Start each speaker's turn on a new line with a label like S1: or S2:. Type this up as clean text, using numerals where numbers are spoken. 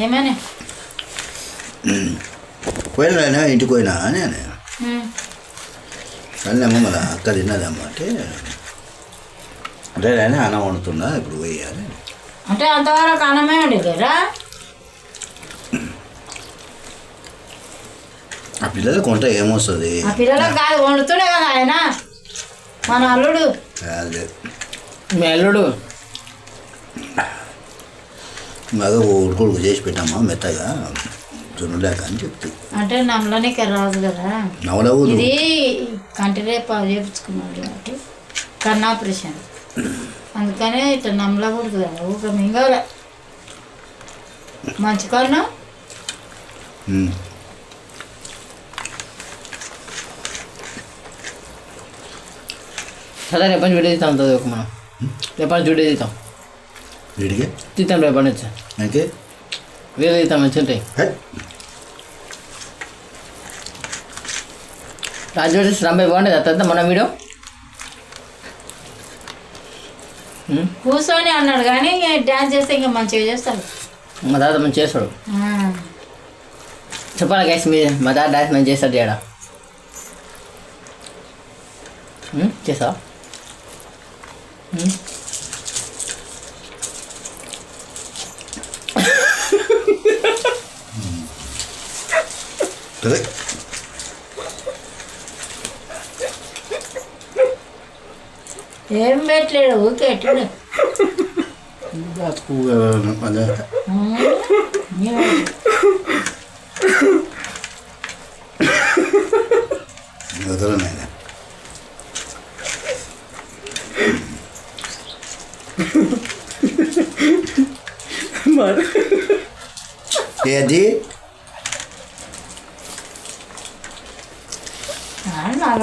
S1: ఏమని
S2: పోయినా ఇంటికి పోయినా నేను అన్నమ్మ మళ్ళీ అక్క తిన్నదమ్మ అంటే నేను అన్నం వండుతున్నా ఇప్పుడు పోయాలి
S1: అంటే అంతవరకు అన్నమే వండిరా
S2: ఆ పిల్లలకు వంట ఏమొస్తుంది
S1: ఆ పిల్లలకు కాదు వండుతుండే కదా ఆయన మన అల్లుడు
S3: మీ అల్లుడు
S2: బాగా ఉడుకుడుకు చేసి పెట్టామా మెత్తగా చున్నలేక అని చెప్తే
S1: అంటే నమ్మలనికే రాదు కదా
S2: నవలవు
S1: ఇది కంటి రేపు చేపించుకున్నాడు కాబట్టి కన్ను ఆపరేషన్ అందుకనే ఇట్లా నమ్మలకూడదు కదా ఊక మింగలే మంచి కన్ను
S3: సరే రేపటి వీడియో తీస్తాం అంత ఒక మనం రేపటి వీడియో తీస్తాం
S2: వీడికి
S3: తీస్తాం రేపటి నుంచి
S2: అయితే
S3: వీడియో తీస్తాం మంచి ఉంటాయి రాజు శ్రాంబాయి బాగుంటుంది అత్తంతా మన వీడియో
S1: కూర్చొని అన్నాడు కానీ డ్యాన్స్ చేస్తే ఇంకా మంచిగా చేస్తాడు
S3: మా తాత మంచి చేస్తాడు చెప్పాలి గ్యాస్ మీద మా తాత డాన్స్ మంచి చేస్తాడు చేయడా చేస్తావా
S1: ఏం పెట్టలేడు ఊకే ఎట్టాడు
S2: వదలనైనా ఏది